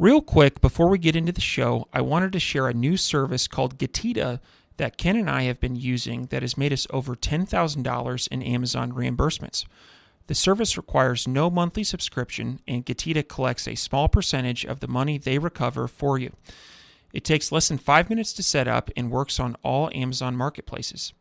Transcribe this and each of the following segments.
Real quick, before we get into the show, I wanted to share a new service called Getita that Ken and I have been using that has made us over $10,000 in Amazon reimbursements. The service requires no monthly subscription, and Getita collects a small percentage of the money they recover for you. It takes less than 5 minutes to set up and works on all Amazon marketplaces.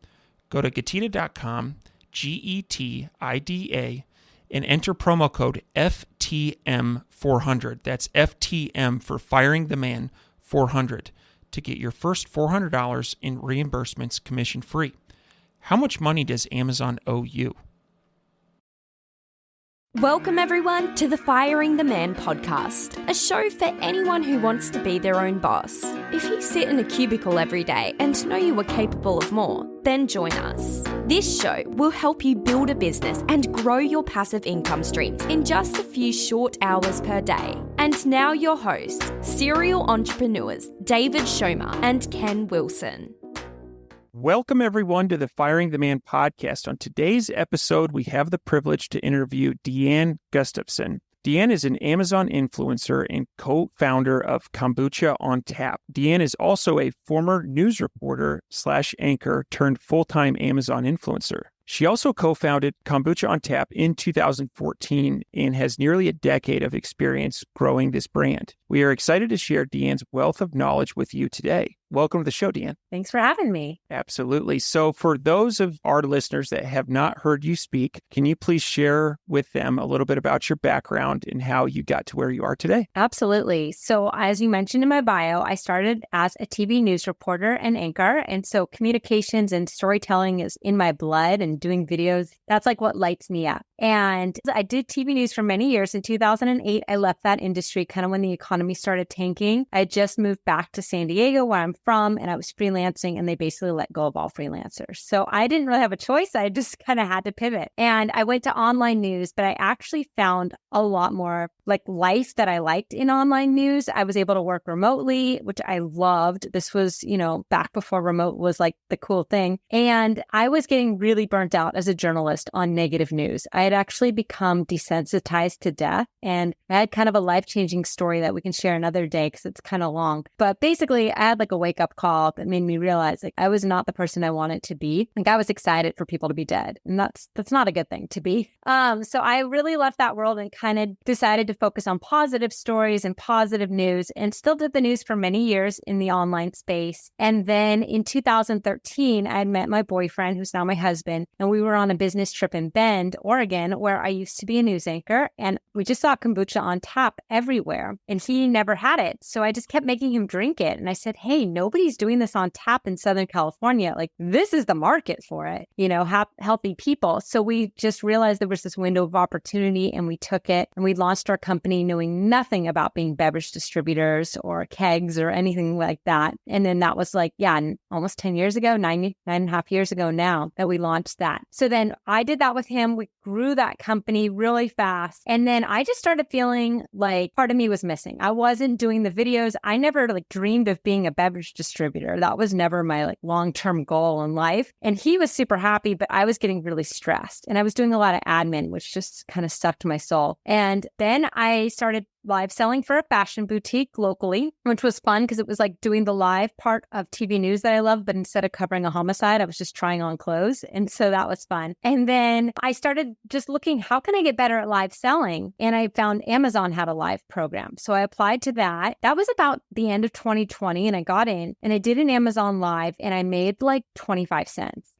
Go to Getita.com, Getida, and enter promo code FTM400. That's FTM for Firing the Man 400 to get your first $400 in reimbursements commission free. How much money does Amazon owe you? Welcome everyone to the Firing the Man podcast, a show for anyone who wants to be their own boss. If you sit in a cubicle every day and know you are capable of more, then join us. This show will help you build a business and grow your passive income streams in just a few short hours per day. And now your hosts, serial entrepreneurs David Schomer and Ken Wilson. Welcome, everyone, to the Firing the Man podcast. On today's episode, we have the privilege to interview Deanne Gustafson. Deanne is an Amazon influencer and co-founder of Kombucha on Tap. Deanne is also a former news reporter / anchor turned full-time Amazon influencer. She also co-founded Kombucha on Tap in 2014 and has nearly a decade of experience growing this brand. We are excited to share Deanne's wealth of knowledge with you today. Welcome to the show, Deanne. Thanks for having me. Absolutely. So for those of our listeners that have not heard you speak, can you please share with them a little bit about your background and how you got to where you are today? Absolutely. So as you mentioned in my bio, I started as a TV news reporter and anchor. And so communications and storytelling is in my blood, and doing videos, that's like what lights me up. And I did TV news for many years. In 2008, I left that industry kind of when the economy started tanking. I just moved back to San Diego, where I'm from, and I was freelancing, and they basically let go of all freelancers. So I didn't really have a choice. I just kind of had to pivot. And I went to online news, but I actually found a lot more like life that I liked in online news. I was able to work remotely, which I loved. This was, back before remote was like the cool thing. And I was getting really burnt out as a journalist on negative news. I had actually become desensitized to death, and I had kind of a life-changing story that we can share another day because it's kind of long. But basically, I had like a wake-up call that made me realize like I was not the person I wanted to be. Like I was excited for people to be dead, and that's not a good thing to be. So I really left that world and kind of decided to focus on positive stories and positive news, and still did the news for many years in the online space. And then in 2013, I had met my boyfriend, who's now my husband, and we were on a business trip in Bend, Oregon, where I used to be a news anchor, and we just saw kombucha on tap everywhere, and he never had it. So I just kept making him drink it. And I said, hey, nobody's doing this on tap in Southern California. Like, this is the market for it, healthy people. So we just realized there was this window of opportunity, and we took it, and we launched our company knowing nothing about being beverage distributors or kegs or anything like that. And then that was like, almost 10 years ago, nine and a half years ago now that we launched that. So then I did that with him. We grew that company really fast. And then I just started feeling like part of me was missing. I wasn't doing the videos. I never dreamed of being a beverage distributor. That was never my long-term goal in life. And he was super happy, but I was getting really stressed, and I was doing a lot of admin, which just kind of stuck to my soul. And then I started live selling for a fashion boutique locally, which was fun because it was like doing the live part of TV news that I love, but instead of covering a homicide, I was just trying on clothes. And so that was fun. And then I started just looking, how can I get better at live selling? And I found Amazon had a live program. So I applied to that. That was about the end of 2020, and I got in and I did an Amazon live, and I made like 25 cents.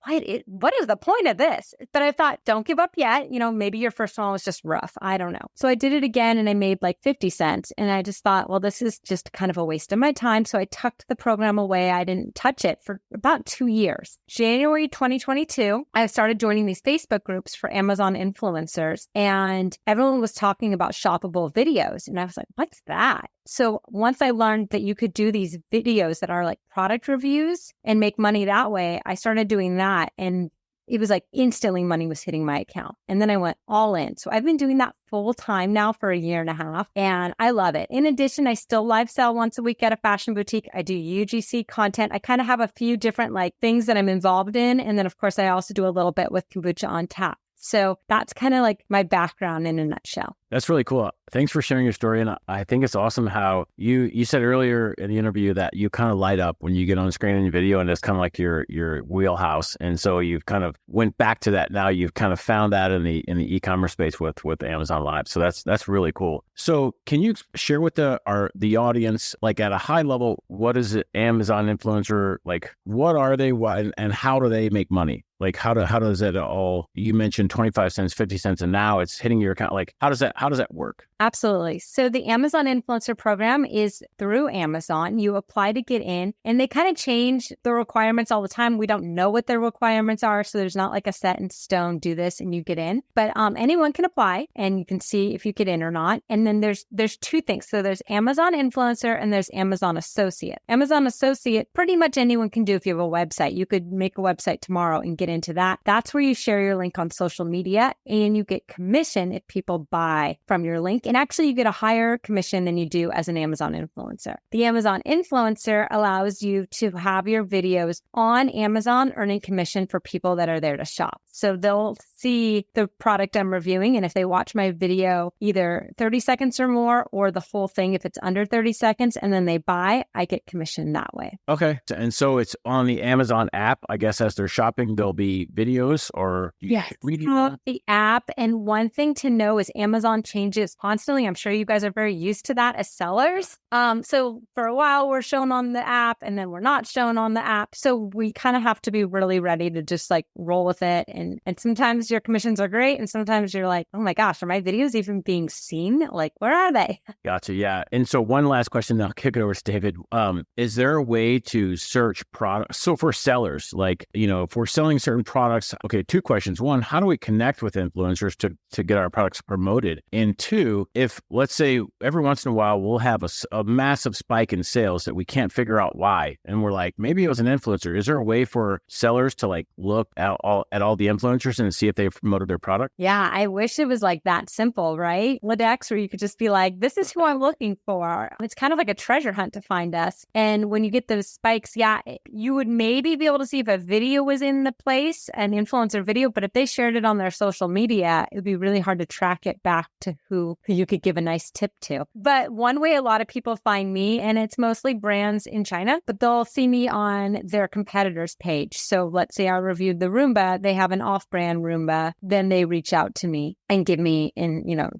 What is the point of this? But I thought, don't give up yet. Maybe your first one was just rough. I don't know. So I did it again, and I made like 50 cents. And I just thought, well, this is just kind of a waste of my time. So I tucked the program away. I didn't touch it for about 2 years. January 2022, I started joining these Facebook groups for Amazon influencers, and everyone was talking about shoppable videos. And I was like, what's that? So once I learned that you could do these videos that are like product reviews and make money that way, I started doing that. And it was like instantly money was hitting my account. And then I went all in. So I've been doing that full time now for 1.5 years, and I love it. In addition, I still live sell once a week at a fashion boutique. I do UGC content. I kind of have a few different things that I'm involved in. And then of course, I also do a little bit with Kombucha on Tap. So that's kind of like my background in a nutshell. That's really cool. Thanks for sharing your story. And I think it's awesome how you said earlier in the interview that you kind of light up when you get on screen in your video, and it's kind of like your wheelhouse. And so you've kind of went back to that. Now you've kind of found that in the e-commerce space with Amazon Live. So that's really cool. So can you share with the audience, like at a high level, what is an Amazon influencer? Like, what are they? And how do they make money? Like how does it all, you mentioned 25 cents, 50 cents, and now it's hitting your account. Like how does that work? Absolutely. So the Amazon Influencer Program is through Amazon. You apply to get in, and they kind of change the requirements all the time. We don't know what their requirements are, so there's not like a set in stone, do this and you get in. But anyone can apply, and you can see if you get in or not. And then there's two things. So there's Amazon Influencer and there's Amazon Associate. Amazon Associate, pretty much anyone can do if you have a website. You could make a website tomorrow and get into that. That's where you share your link on social media, and you get commission if people buy from your link. And actually, you get a higher commission than you do as an Amazon influencer. The Amazon influencer allows you to have your videos on Amazon earning commission for people that are there to shop. So they'll see the product I'm reviewing, and if they watch my video either 30 seconds or more, or the whole thing if it's under 30 seconds, and then they buy, I get commission that way. Okay. And so it's on the Amazon app, I guess, as they're shopping, there'll be videos or yes, the app. And one thing to know is Amazon changes constantly. I'm sure you guys are very used to that as sellers. So for a while we're shown on the app, and then we're not shown on the app. So we kind of have to be really ready to just like roll with it. And sometimes your commissions are great, and sometimes you're like, oh my gosh, are my videos even being seen? Like, where are they? Gotcha. Yeah. And so one last question, then I'll kick it over to David. Is there a way to search products? So for sellers, like, if we're selling certain products, okay, two questions. One, how do we connect with influencers to get our products promoted? And two, if let's say every once in a while we'll have a massive spike in sales that we can't figure out why, and we're like, maybe it was an influencer. Is there a way for sellers to like look at all the influencers and see if they've promoted their product? Yeah, I wish it was like that simple, right? Ladex, where you could just be like, this is who I'm looking for. It's kind of like a treasure hunt to find us. And when you get those spikes, yeah, you would maybe be able to see if a video was in the place, an influencer video, but if they shared it on their social media, it would be really hard to track it back to who you could give a nice tip to. But one way a lot of people find me, and it's mostly brands in China, but they'll see me on their competitors' page. So let's say I reviewed the Roomba, they have an off-brand Roomba, then they reach out to me and give me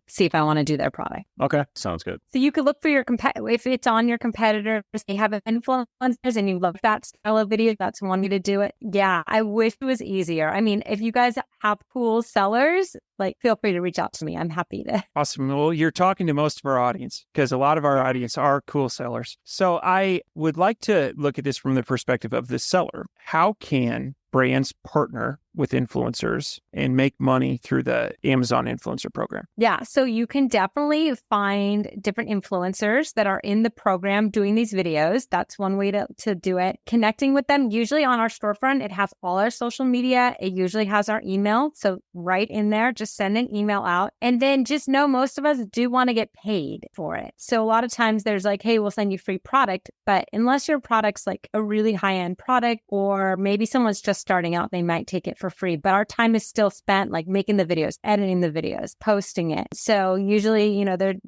see if I want to do their product. Okay, sounds good. So you could look for your if it's on your competitors, they have influencers and you love that style of video, that's one way to do it. Yeah, I wish it was easier. I mean, if you guys have cool sellers, like feel free to reach out to me. I'm happy to. Awesome. Well, you're talking to most of our audience because a lot of our audience are cool sellers. So I would like to look at this from the perspective of the seller. How can brands partner with influencers and make money through the Amazon influencer program? Yeah, so you can definitely find different influencers that are in the program doing these videos. That's one way to do it. Connecting with them, usually on our storefront, it has all our social media. It usually has our email. So right in there, just send an email out. And then just know most of us do want to get paid for it. So a lot of times there's like, hey, we'll send you free product. But unless your product's like a really high-end product, or maybe someone's just starting out, they might take it for free. But our time is still spent like making the videos, editing the videos, posting it. So usually, the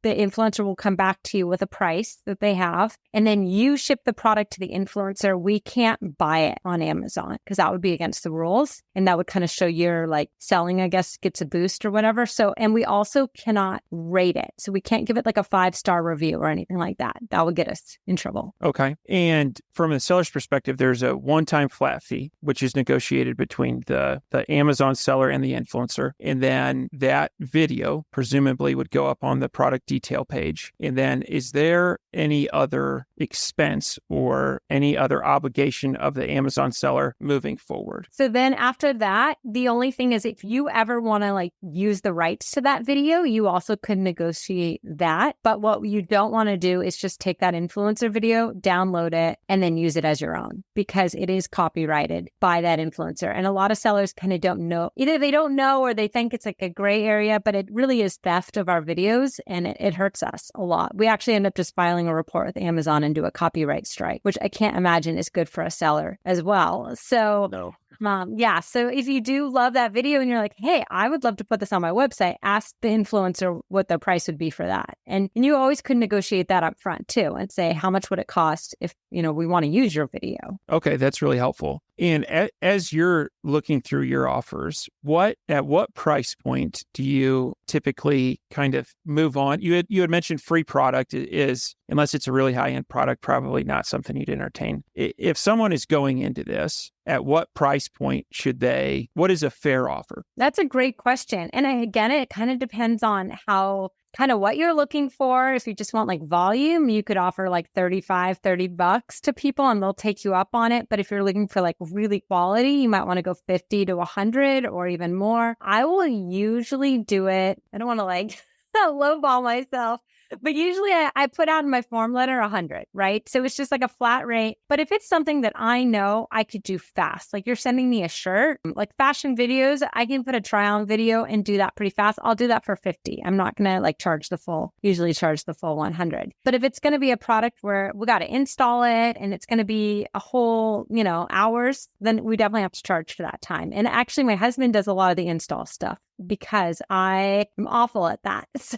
influencer will come back to you with a price that they have, and then you ship the product to the influencer. We can't buy it on Amazon because that would be against the rules. And that would kind of show your like selling, I guess, gets a boost or whatever. So, and we also cannot rate it. So we can't give it like a 5-star review or anything like that. That would get us in trouble. Okay. And from a seller's perspective, there's a one-time flat fee, which is negotiated between the Amazon seller and the influencer. And then that video presumably would go up on the product detail page. And then is there any other expense or any other obligation of the Amazon seller moving forward? So then after that, the only thing is if you ever want to like use the rights to that video, you also could negotiate that. But what you don't want to do is just take that influencer video, download it, and then use it as your own, because it is copyrighted by that influencer. And a lot of sellers kind of don't know. Either they don't know or they think it's like a gray area, but it really is theft of our videos, and it hurts us a lot. We actually end up just filing a report with Amazon and do a copyright strike, which I can't imagine is good for a seller as well. So no. Yeah. So if you do love that video and you're like, hey, I would love to put this on my website, ask the influencer what the price would be for that. And you always could negotiate that up front too and say, how much would it cost if, we want to use your video? Okay, that's really helpful. And as you're looking through your offers, at what price point do you typically kind of move on? You had mentioned free product is, unless it's a really high-end product, probably not something you'd entertain. If someone is going into this, at what price point what is a fair offer? That's a great question. And again, it kind of depends on what you're looking for. If you just want like volume, you could offer like $30 to people and they'll take you up on it. But if you're looking for like really quality, you might want to go 50 to 100 or even more. I will usually do it. I don't want to like lowball myself. But usually I put out in my form letter 100, right? So it's just like a flat rate. But if it's something that I know I could do fast, like you're sending me a shirt, like fashion videos, I can put a try on video and do that pretty fast. I'll do that for 50. I'm not going to like usually charge the full 100. But if it's going to be a product where we got to install it and it's going to be a whole, hours, then we definitely have to charge for that time. And actually my husband does a lot of the install stuff, because I am awful at that. So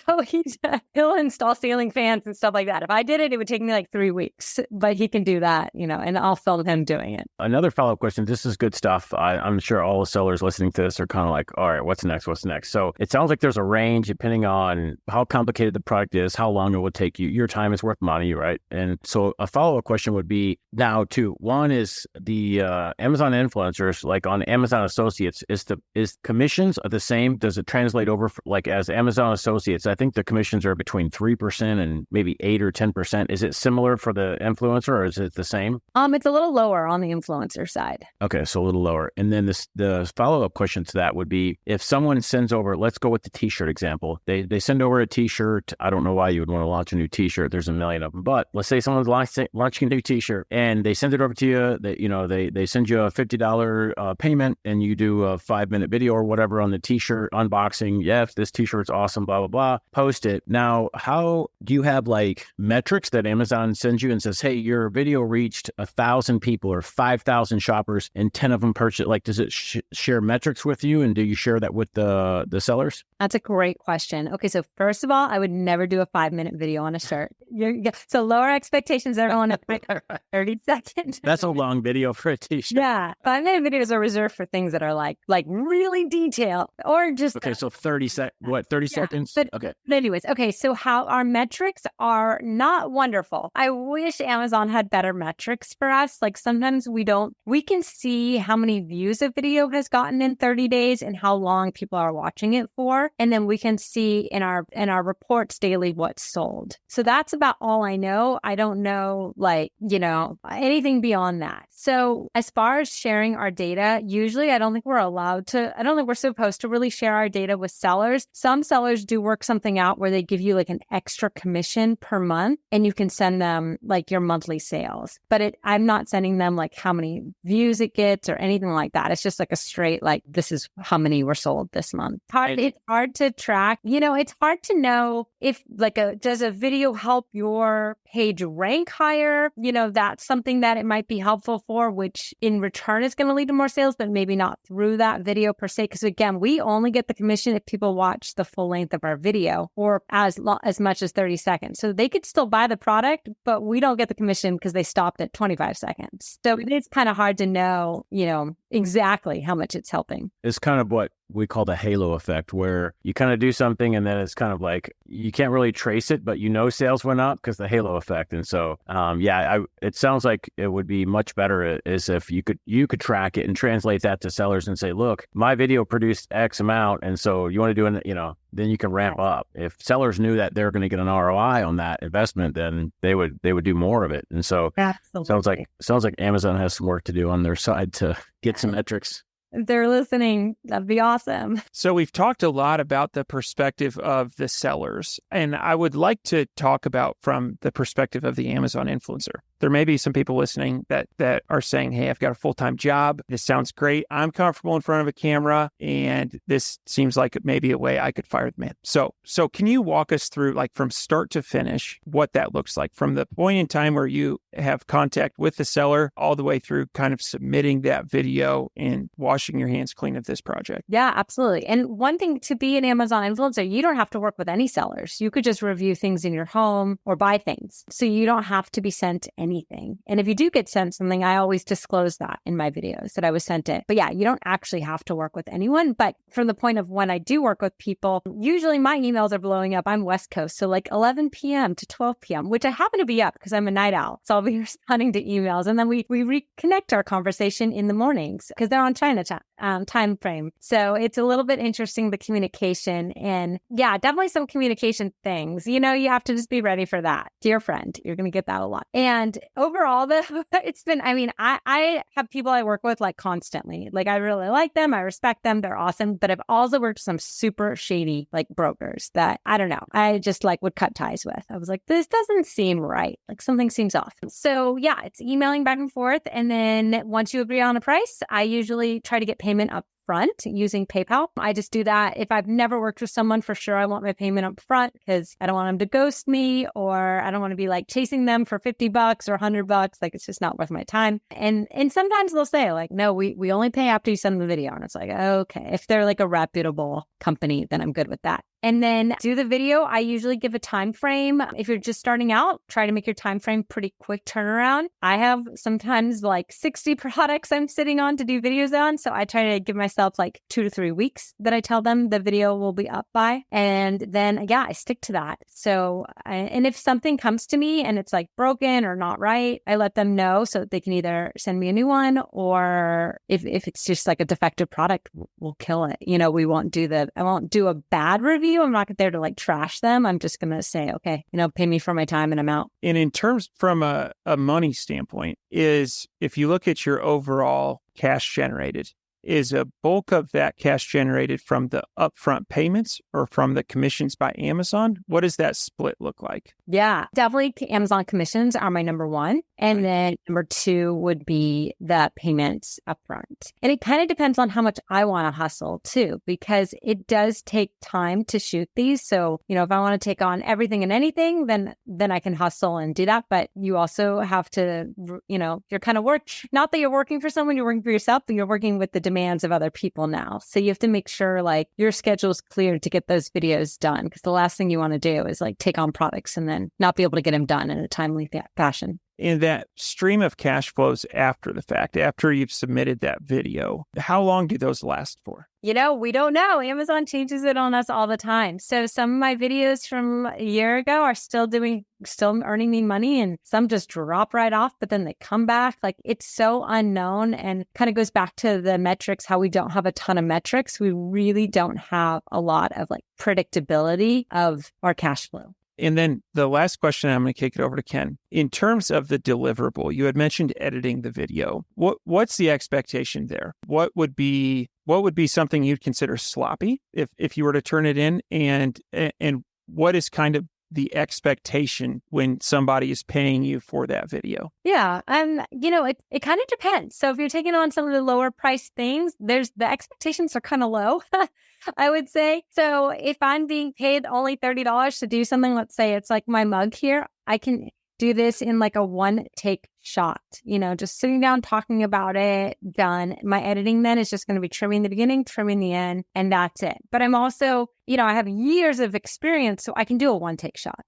he'll install ceiling fans and stuff like that. If I did it, it would take me like 3 weeks, but he can do that, and I'll film him doing it. Another follow-up question. This is good stuff. I'm sure all the sellers listening to this are kind of like, all right, what's next? So it sounds like there's a range depending on how complicated the product is, how long it will take you. Your time is worth money, right? And so a follow-up question would be now two. One is the Amazon influencers, like on Amazon Associates, is commissions are the same? Does it translate over like as Amazon Associates? I think the commissions are between 3% and maybe 8 or 10%. Is it similar for the influencer or is it the same? It's a little lower on the influencer side. Okay, so a little lower. And then the follow-up question to that would be, if someone sends over, let's go with the t-shirt example. They send over a t-shirt. I don't know why you would want to launch a new t-shirt. There's a million of them. But let's say someone's launching a new t-shirt and they send it over to you. They send you a $50 payment and you do a 5-minute video or whatever on the t-shirt unboxing. Yes, this t-shirt's awesome, blah, blah, blah. Post it. Now, how do you have like metrics that Amazon sends you and says, hey, your video reached 1,000 people or 5,000 shoppers and 10 of them purchased? Like, does it share metrics with you? And do you share that with the sellers? That's a great question. Okay, so first of all, I would never do a 5-minute video on a shirt. So lower expectations, everyone, at 30 seconds. That's a long video for a t-shirt. Yeah, 5-minute videos are reserved for things that are like really detailed or just... Okay, so 30 seconds? But okay. anyways, so how our metrics are not wonderful. I wish Amazon had better metrics for us. Like sometimes we can see how many views a video has gotten in 30 days and how long people are watching it for. And then we can see in our reports daily what's sold. So that's about all I know. I don't know, anything beyond that. So as far as sharing our data, usually I don't think we're supposed to really share our data with sellers. Some sellers do work something out where they give you like an extra commission per month and you can send them like your monthly sales. But I'm not sending them like how many views it gets or anything like that. It's just like a straight, like, this is how many were sold this month. It's hard to track. It's hard to know if does a video help your page rank higher? That's something that it might be helpful for, which in return is going to lead to more sales, but maybe not through that video per se. Because again, we only get the commission if people watch the full length of our video or as much as 30 seconds. So they could still buy the product, but we don't get the commission because they stopped at 25 seconds. So it's kind of hard to know, exactly how much it's helping. It's kind of what we call the halo effect, where you kind of do something and then it's kind of like you can't really trace it, but sales went up because the halo effect. And so, it sounds like it would be much better is if you could track it and translate that to sellers and say, look, my video produced X amount, and so you want to do it, then you can ramp up. If sellers knew that they're going to get an ROI on that investment, then they would do more of it. And so, Absolutely. sounds like Amazon has some work to do on their side to get some metrics. If they're listening, that'd be awesome. So we've talked a lot about the perspective of the sellers, and I would like to talk about from the perspective of the Amazon influencer. There may be some people listening that are saying, hey, I've got a full-time job. This sounds great. I'm comfortable in front of a camera, and this seems like maybe a way I could fire the man. So can you walk us through, like, from start to finish, what that looks like from the point in time where you have contact with the seller all the way through kind of submitting that video and washing your hands clean of this project? Yeah, absolutely. And one thing, to be an Amazon influencer, you don't have to work with any sellers. You could just review things in your home or buy things. So you don't have to be sent anything. And if you do get sent something, I always disclose that in my videos that I was sent it. But yeah, you don't actually have to work with anyone. But from the point of when I do work with people, usually my emails are blowing up. I'm West Coast. So like 11 p.m. to 12 p.m., which I happen to be up because I'm a night owl. So I'll be responding to emails. And then we reconnect our conversation in the mornings because they're on China time frame. So it's a little bit interesting, the communication. And yeah, definitely some communication things. You know, you have to just be ready for that. Dear friend, you're going to get that a lot. And overall, it's been, I mean, I have people I work with like constantly. Like I really like them. I respect them. They're awesome. But I've also worked with some super shady like brokers that I don't know. I just like would cut ties with. I was like, this doesn't seem right. Like something seems off. So yeah, it's emailing back and forth. And then once you agree on a price, I usually try to get payment up front using PayPal. I just do that. If I've never worked with someone, for sure, I want my payment up front because I don't want them to ghost me, or I don't want to be like chasing them for $50 or $100. Like it's just not worth my time. And sometimes they'll say like, no, we only pay after you send the video. And it's like, okay, if they're like a reputable company, then I'm good with that. And then do the video. I usually give a time frame. If you're just starting out, try to make your time frame pretty quick turnaround. I have sometimes like 60 products I'm sitting on to do videos on. So I try to give myself like 2 to 3 weeks that I tell them the video will be up by. And then, yeah, I stick to that. So, and if something comes to me and it's like broken or not right, I let them know so that they can either send me a new one, or if it's just like a defective product, we'll kill it. You know, I won't do a bad review. I'm not there to like trash them. I'm just going to say, okay, you know, pay me for my time and I'm out. And in terms from a money standpoint, is if you look at your overall cash generated, is a bulk of that cash generated from the upfront payments or from the commissions by Amazon? What does that split look like? Yeah, definitely Amazon commissions are my number one. And then number two would be the payments upfront. And it kind of depends on how much I want to hustle too, because it does take time to shoot these. So, you know, if I want to take on everything and anything, then I can hustle and do that. But you also have to, you know, you're kind of not that you're working for someone, you're working for yourself, but you're working with the demands of other people now. So you have to make sure like your schedule is clear to get those videos done, because the last thing you want to do is like take on products and then not be able to get them done in a timely fashion. In that stream of cash flows after the fact, after you've submitted that video, how long do those last for? You know, we don't know. Amazon changes it on us all the time. So some of my videos from a year ago are still earning me money, and some just drop right off, but then they come back. Like it's so unknown, and kind of goes back to the metrics, how we don't have a ton of metrics. We really don't have a lot of like predictability of our cash flow. And then the last question, I'm going to kick it over to Ken. In terms of the deliverable, you had mentioned editing the video. What's the expectation there? What would be something you'd consider sloppy if you were to turn it in? And what is kind of the expectation when somebody is paying you for that video? Yeah. You know, it kind of depends. So if you're taking on some of the lower price things, the expectations are kind of low, I would say. So if I'm being paid only $30 to do something, let's say it's like my mug here, I can do this in like a one take shot, you know, just sitting down, talking about it, done. My editing then is just going to be trimming the beginning, trimming the end, and that's it. But I'm also, you know, I have years of experience, so I can do a one take shot,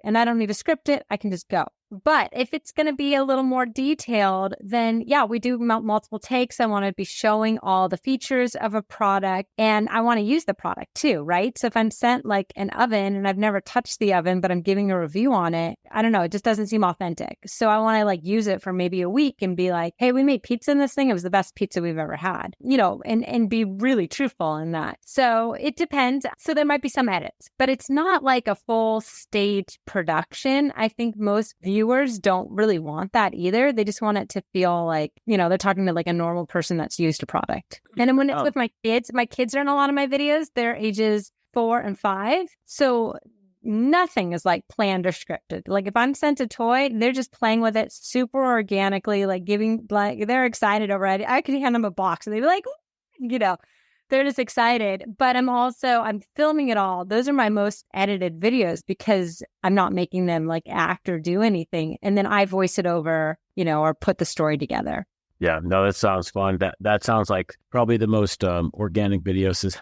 and I don't need to script it. I can just go. But if it's going to be a little more detailed, then yeah, we do multiple takes. I want to be showing all the features of a product, and I want to use the product too, right? So if I'm sent like an oven and I've never touched the oven, but I'm giving a review on it, I don't know, it just doesn't seem authentic. So I want to like use use it for maybe a week and be like, hey, we made pizza in this thing. It was the best pizza we've ever had, and be really truthful in that. So it depends. So there might be some edits, but it's not like a full stage production. I think most viewers don't really want that either. They just want it to feel like, they're talking to like a normal person that's used a product. And then when it's with my kids are in a lot of my videos. They're ages 4 and 5. So nothing is like planned or scripted. Like if I'm sent a toy, they're just playing with it super organically, like they're excited over it. I could hand them a box and they'd be like, they're just excited. But I'm filming it all. Those are my most edited videos because I'm not making them like act or do anything. And then I voice it over, or put the story together. Yeah, no, that sounds fun. That sounds like probably the most organic videos is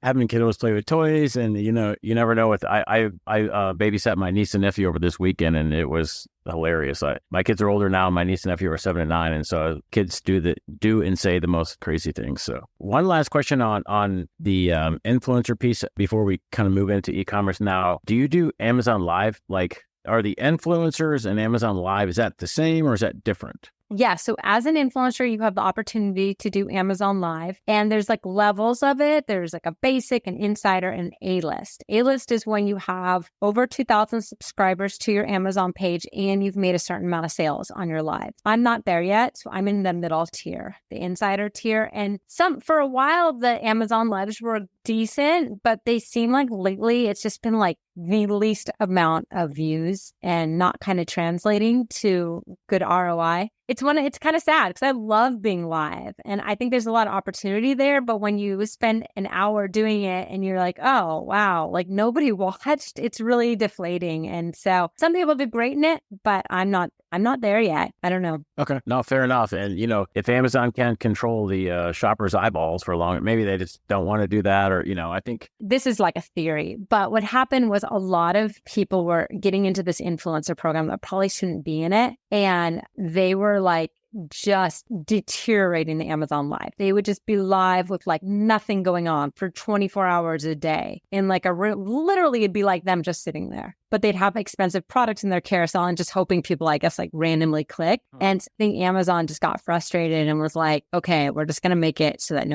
having kiddos play with toys, and you never know what I babysat my niece and nephew over this weekend, and it was hilarious. My kids are older now. My niece and nephew are 7 and 9, and so kids do and say the most crazy things. So one last question on the influencer piece before we kind of move into e-commerce. Now, do you do Amazon Live? Like, are the influencers and Amazon Live, is that the same or is that different? Yeah. So as an influencer, you have the opportunity to do Amazon Live, and there's like levels of it. There's like a basic, an insider, and A-list. A-list is when you have over 2,000 subscribers to your Amazon page and you've made a certain amount of sales on your live. I'm not there yet. So I'm in the middle tier, the insider tier. And for a while, the Amazon lives were decent, but they seem like lately it's just been like the least amount of views and not kind of translating to good ROI. It's kind of sad because I love being live and I think there's a lot of opportunity there. But when you spend an hour doing it and you're like, oh, wow, like nobody watched, it's really deflating. And so some people do great in it, but I'm not there yet. I don't know. Okay. No, fair enough. And, if Amazon can't control the shopper's eyeballs for long, maybe they just don't want to do that. Or, I think this is like a theory. But what happened was a lot of people were getting into this influencer program that probably shouldn't be in it. And they were like just deteriorating the Amazon Live. They would just be live with like nothing going on for 24 hours a day. And like literally it'd be like them just sitting there. But they'd have expensive products in their carousel and just hoping people, I guess, like randomly click. And I think Amazon just got frustrated and was like, okay, we're just going to make it so that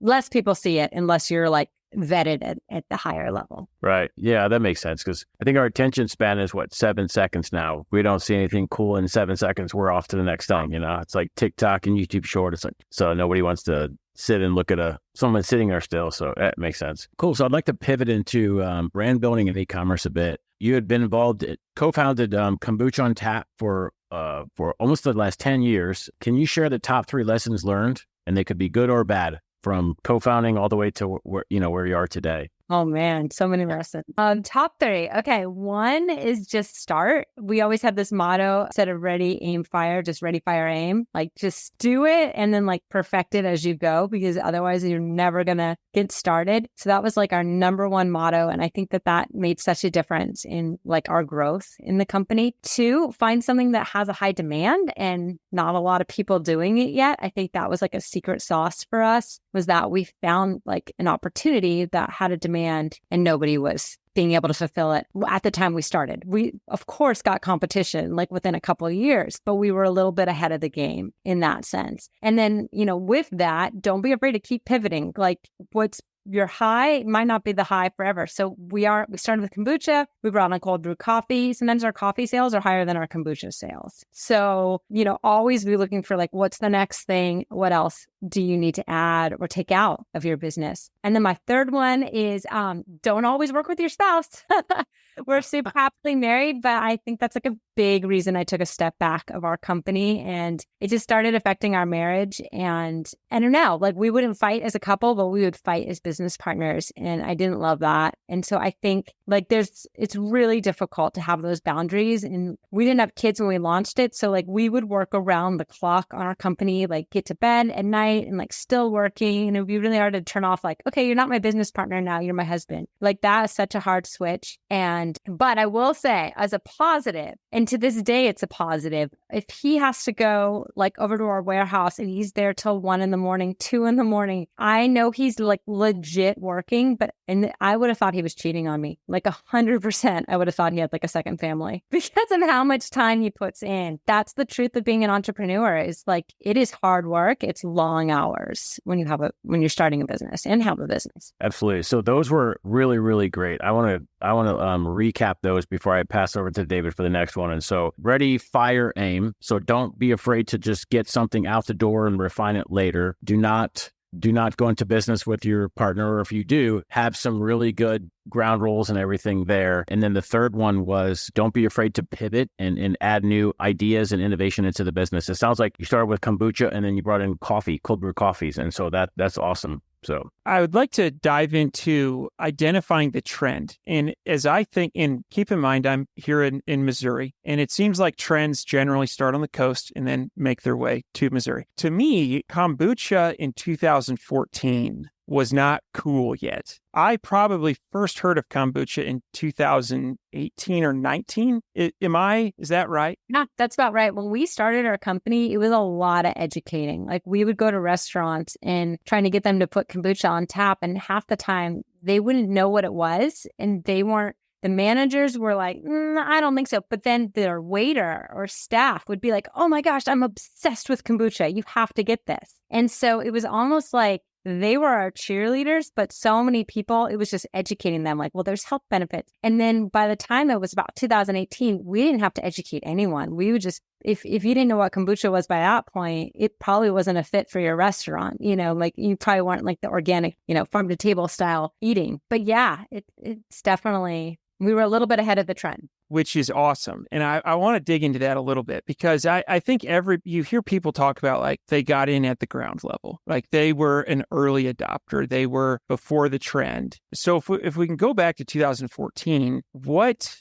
less people see it unless you're like vetted at the higher level. Right. Yeah, that makes sense because I think our attention span is 7 seconds now. If we don't see anything cool in 7 seconds, we're off to the next thing. It's like TikTok and YouTube Short. It's like, so nobody wants to sit and look at someone sitting there still. So that makes sense. Cool. So I'd like to pivot into brand building and e-commerce a bit. You had been involved, co-founded Kombucha on Tap for almost the last 10 years. Can you share the top 3 lessons learned, and they could be good or bad, from co-founding all the way to where you are today? Oh man, so many lessons. Top 3. Okay. 1 is just start. We always have this motto instead of ready, aim, fire, just ready, fire, aim. Like just do it and then like perfect it as you go, because otherwise you're never going to get started. So that was like our number 1 motto. And I think that made such a difference in like our growth in the company. 2, find something that has a high demand and not a lot of people doing it yet. I think that was like a secret sauce for us, was that we found like an opportunity that had a demand and nobody was being able to fulfill it at the time we started. We, of course, got competition like within a couple of years, but we were a little bit ahead of the game in that sense. And then, with that, don't be afraid to keep pivoting. Like what's your high might not be the high forever. So we started with kombucha. We brought on cold brew coffee. Sometimes our coffee sales are higher than our kombucha sales. So, always be looking for like, what's the next thing? What else do you need to add or take out of your business? And then my third one is, don't always work with your spouse. We're super happily married, but I think that's like a big reason I took a step back of our company, and it just started affecting our marriage. And I don't know, like we wouldn't fight as a couple, but we would fight as business partners. And I didn't love that. And so I think like it's really difficult to have those boundaries. And we didn't have kids when we launched it. So like we would work around the clock on our company, like get to bed at night and like still working. And it would be really hard to turn off like, okay, you're not my business partner now, you're my husband. Like that is such a hard switch. But I will say as a positive, and to this day, it's a positive. If he has to go like over to our warehouse and he's there till 1 a.m, 2 a.m, I know he's like legit legit working, and I would have thought he was cheating on me. Like 100%, I would have thought he had like a second family because of how much time he puts in. That's the truth of being an entrepreneur, is like, it is hard work. It's long hours when you're starting a business and have a business. Absolutely. So those were really, really great. I want to recap those before I pass over to David for the next one. And so ready, fire, aim. So don't be afraid to just get something out the door and refine it later. Do not go into business with your partner, or if you do, have some really good ground rules and everything there. And then the third one was, don't be afraid to pivot and add new ideas and innovation into the business. It sounds like you started with kombucha and then you brought in coffee, cold brew coffees. And so that's awesome. So I would like to dive into identifying the trend. And as I think, and keep in mind, I'm here in Missouri, and it seems like trends generally start on the coast and then make their way to Missouri. To me, kombucha in 2014 was not cool yet. I probably first heard of kombucha in 2018 or 19. Is that right? Yeah, that's about right. When we started our company, it was a lot of educating. Like, we would go to restaurants and trying to get them to put kombucha on tap. And half the time they wouldn't know what it was. And the managers were like, I don't think so. But then their waiter or staff would be like, oh my gosh, I'm obsessed with kombucha. You have to get this. And so it was almost like they were our cheerleaders, but so many people, it was just educating them like, well, there's health benefits. And then by the time it was about 2018, we didn't have to educate anyone. We would just, if you didn't know what kombucha was by that point, it probably wasn't a fit for your restaurant. Like, you probably weren't like the organic, farm to table style eating. But yeah, it's definitely, we were a little bit ahead of the trend. Which is awesome. And I want to dig into that a little bit, because I think you hear people talk about like they got in at the ground level, like they were an early adopter. They were before the trend. So if we can go back to 2014, what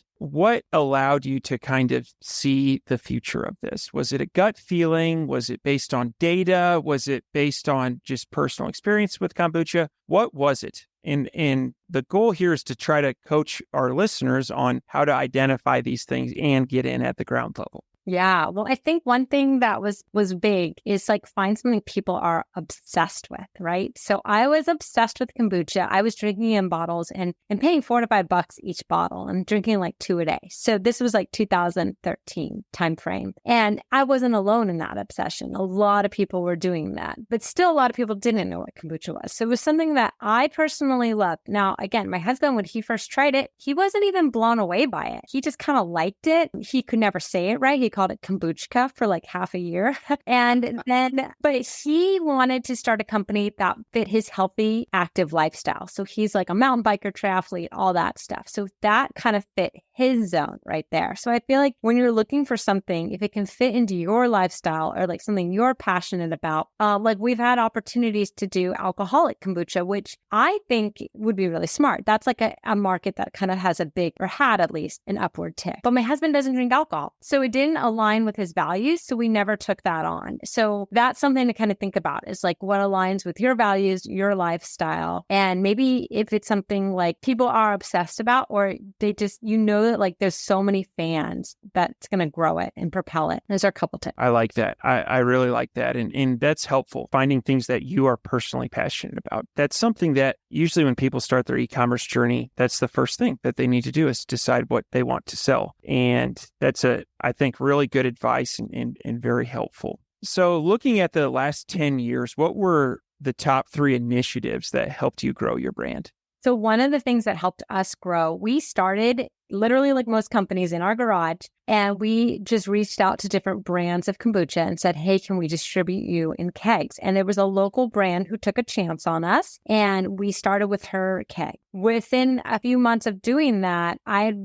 allowed you to kind of see the future of this? Was it a gut feeling? Was it based on data? Was it based on just personal experience with kombucha? What was it? And the goal here is to try to coach our listeners on how to identify these things and get in at the ground level. Yeah. Well, I think one thing that was big is like, find something people are obsessed with, right? So I was obsessed with kombucha. I was drinking in bottles and paying $4 to $5 each bottle and drinking like 2 a day. So this was like 2013 timeframe. And I wasn't alone in that obsession. A lot of people were doing that, but still a lot of people didn't know what kombucha was. So it was something that I personally loved. Now, again, my husband, when he first tried it, he wasn't even blown away by it. He just kind of liked it. He could never say it right. He called it kombucha for like half a year. But he wanted to start a company that fit his healthy, active lifestyle. So he's like a mountain biker, triathlete, all that stuff. So that kind of fit his zone right there. So I feel like when you're looking for something, if it can fit into your lifestyle or like something you're passionate about, like we've had opportunities to do alcoholic kombucha, which I think would be really smart. That's like a market that kind of has a big, or had at least, an upward tick. But my husband doesn't drink alcohol. So it didn't align with his values. So we never took that on. So that's something to kind of think about, is like what aligns with your values, your lifestyle. And maybe if it's something like people are obsessed about, or they just, that like there's so many fans that's going to grow it and propel it. Those are a couple tips. I like that. I really like that. And that's helpful. Finding things that you are personally passionate about. That's something that usually when people start their e-commerce journey, that's the first thing that they need to do, is decide what they want to sell. And that's I think, really good advice and very helpful. So looking at the last 10 years, what were the top 3 initiatives that helped you grow your brand? So one of the things that helped us grow, we started literally like most companies in our garage, and we just reached out to different brands of kombucha and said, hey, can we distribute you in kegs? And there was a local brand who took a chance on us, and we started with her keg. Within a few months of doing that,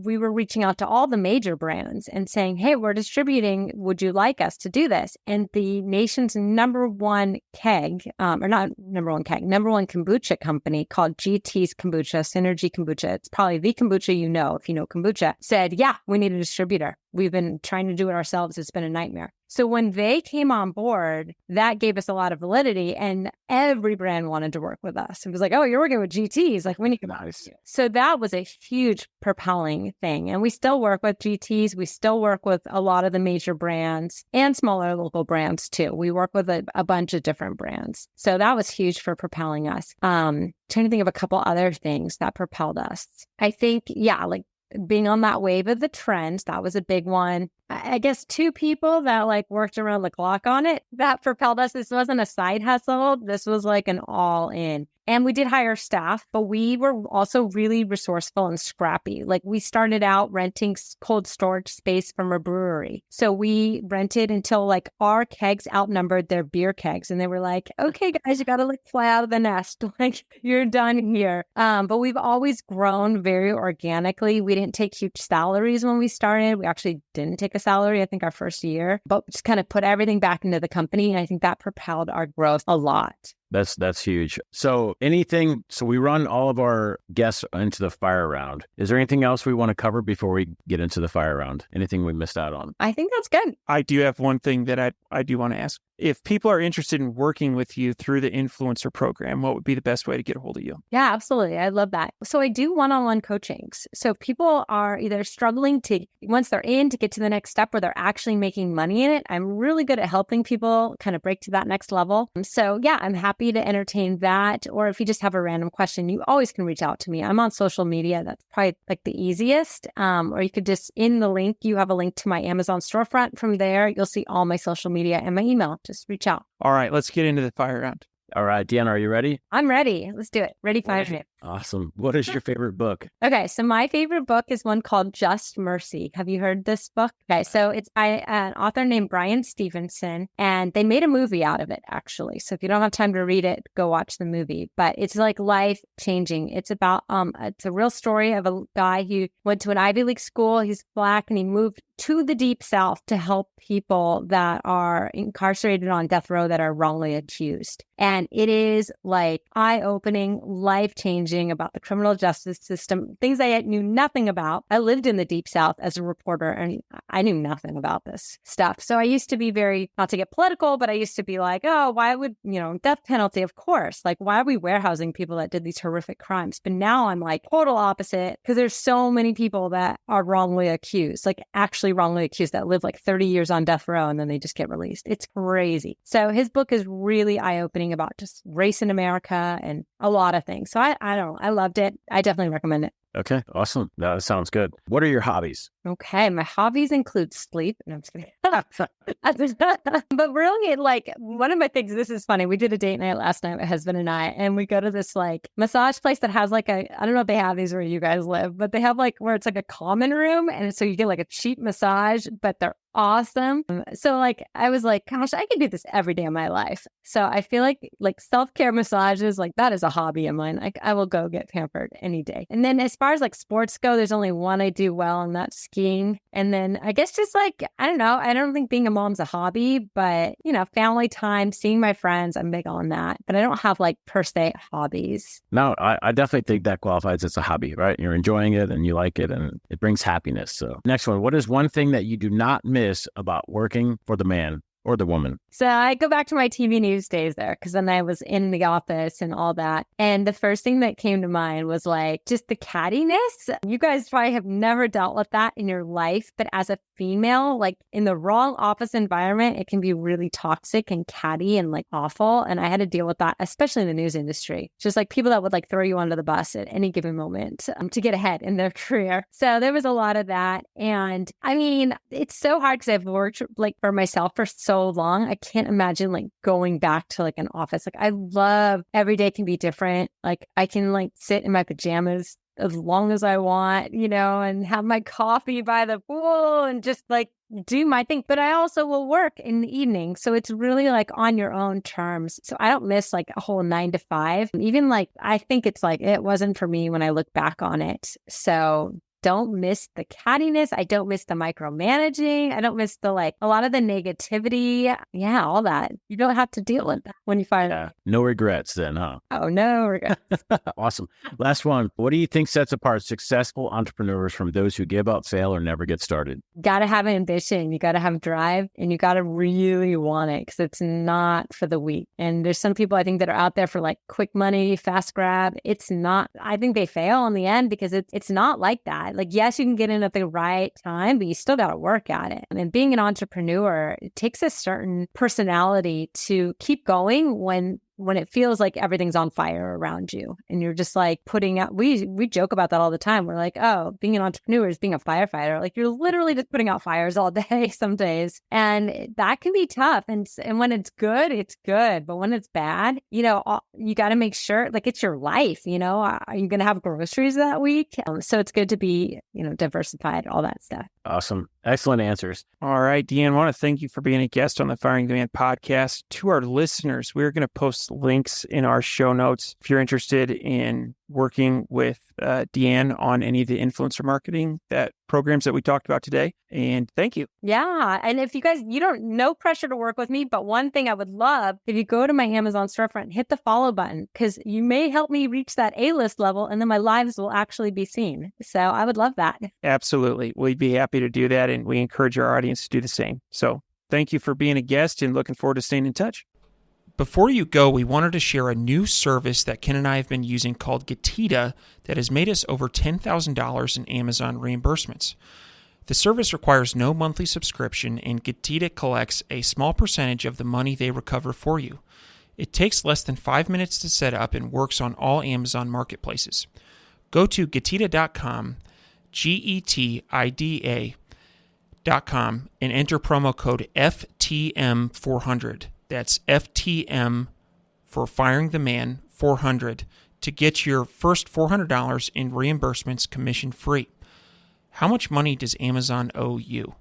we were reaching out to all the major brands and saying, hey, we're distributing. Would you like us to do this? And the nation's number one kombucha company called GT's Kombucha, Synergy Kombucha. It's probably the kombucha if you know kombucha, said, yeah, we need a distributor. We've been trying to do it ourselves. It's been a nightmare. So when they came on board, that gave us a lot of validity, and every brand wanted to work with us. It was like, oh, you're working with GTs. Like, we need to work with you. So that was a huge propelling thing. And we still work with GTs. We still work with a lot of the major brands and smaller local brands too. We work with a bunch of different brands. So that was huge for propelling us. Trying to think of a couple other things that propelled us. I think, yeah, like being on that wave of the trends, that was a big one. I guess two people that like worked around the clock on it that propelled us. This wasn't a side hustle. This was like an all in. And we did hire staff, but we were also really resourceful and scrappy. Like we started out renting cold storage space from a brewery. So we rented until like our kegs outnumbered their beer kegs. And they were like, okay, guys, you got to like fly out of the nest. Like you're done here. But we've always grown very organically. We didn't take huge salaries when we started. We actually didn't take a salary, I think, our first year, but just kind of put everything back into the company. And I think that propelled our growth a lot. That's huge. So we run all of our guests into the fire round. Is there anything else we want to cover before we get into the fire round? Anything we missed out on? I think that's good. I do have one thing that I do want to ask. If people are interested in working with you through the influencer program, what would be the best way to get a hold of you? Yeah, absolutely. I love that. So I do one-on-one coachings. So people are either struggling to, once they're in, to get to the next step where they're actually making money in it. I'm really good at helping people kind of break to that next level. So yeah, I'm happy to entertain that. Or if you just have a random question, you always can reach out to me. I'm on social media. That's probably like the easiest. Or you could just, in the link, you have a link to my Amazon storefront. From there, you'll see all my social media and my email. Just reach out. All right, let's get into the fire round. All right, Deanne, are you ready? I'm ready. Let's do it. Ready, fire, me. Awesome. What is your favorite book? Okay, so my favorite book is one called Just Mercy. Have you heard this book? Okay, so it's by an author named Brian Stevenson, and they made a movie out of it, actually. So if you don't have time to read it, go watch the movie. But it's like life-changing. It's about, it's a real story of a guy who went to an Ivy League school. He's Black, and he moved to the Deep South to help people that are incarcerated on death row that are wrongly accused. And it is like eye-opening, life-changing about the criminal justice system, things I knew nothing about. I lived in the Deep South as a reporter, and I knew nothing about this stuff. So I used to be very, not to get political, but I used to be like, oh, why would, death penalty, of course. Like, why are we warehousing people that did these horrific crimes? But now I'm like total opposite, because there's so many people that are wrongly accused, like actually wrongly accused, that live like 30 years on death row and then they just get released. It's crazy. So his book is really eye-opening about just race in America and a lot of things. So I loved it. I definitely recommend it. Okay, awesome. That sounds good. What are your hobbies? Okay, my hobbies include sleep. No, I'm just kidding. But really, like, one of my things, this is funny. We did a date night last night, my husband and I, and we go to this like massage place that has like I don't know if they have these where you guys live, but they have like where it's like a common room. And so you get like a cheap massage, but they're awesome. So like, I was like, gosh, I could do this every day of my life. So I feel like self-care massages, like that is a hobby of mine. Like I will go get pampered any day. And then as far as like sports go, there's only one I do well, and that's skiing. And then I guess just like, I don't know, I don't think being a mom's a hobby, but family time, seeing my friends, I'm big on that. But I don't have like per se hobbies. No, I definitely think that qualifies as a hobby, right? You're enjoying it and you like it and it brings happiness. So next one, what is one thing that you do not miss about working for the man or the woman? So I go back to my TV news days there, because then I was in the office and all that. And the first thing that came to mind was like just the cattiness. You guys probably have never dealt with that in your life, but as a female, like in the wrong office environment, it can be really toxic and catty and like awful. And I had to deal with that, especially in the news industry. Just like people that would like throw you under the bus at any given moment to get ahead in their career. So there was a lot of that. And I mean, it's so hard because I've worked like for myself for so long. I can't imagine like going back to like an office. Like I love every day can be different. Like I can like sit in my pajamas as long as I want, and have my coffee by the pool and just like do my thing. But I also will work in the evening. So it's really like on your own terms. So I don't miss like a whole 9 to 5. Even like, I think it's like, it wasn't for me when I look back on it. So don't miss the cattiness. I don't miss the micromanaging. I don't miss the a lot of the negativity. Yeah, all that. You don't have to deal with that when you find out. No regrets then, huh? Oh, no regrets. Awesome. Last one. What do you think sets apart successful entrepreneurs from those who give up, fail, or never get started? Got to have ambition. You got to have drive, and you got to really want it, because it's not for the weak. And there's some people I think that are out there for quick money, fast grab. It's not. I think they fail in the end because it's not like that. Yes, you can get in at the right time, but you still got to work at it. And being an entrepreneur, it takes a certain personality to keep going when it feels like everything's on fire around you and you're just putting out, we joke about that all the time. We're like, oh, being an entrepreneur is being a firefighter. You're literally just putting out fires all day some days. And that can be tough. And when it's good, it's good. But when it's bad, you got to make sure it's your life, are you going to have groceries that week? So it's good to be, diversified, all that stuff. Awesome. Excellent answers. All right, Deanne, I want to thank you for being a guest on the Firing the Man podcast. To our listeners, we're going to post links in our show notes if you're interested in working with Deanne on any of the influencer marketing programs that we talked about today. And thank you. Yeah. And if you guys, no pressure to work with me, but one thing I would love, if you go to my Amazon storefront, hit the follow button, because you may help me reach that A-list level and then my lives will actually be seen. So I would love that. Absolutely. We'd be happy to do that. And we encourage our audience to do the same. So thank you for being a guest and looking forward to staying in touch. Before you go, we wanted to share a new service that Ken and I have been using called Getita that has made us over $10,000 in Amazon reimbursements. The service requires no monthly subscription, and Getita collects a small percentage of the money they recover for you. It takes less than 5 minutes to set up and works on all Amazon marketplaces. Go to Getita.com, Getida.com, and enter promo code FTM400. That's FTM for Firing the Man 400 to get your first $400 in reimbursements commission free. How much money does Amazon owe you?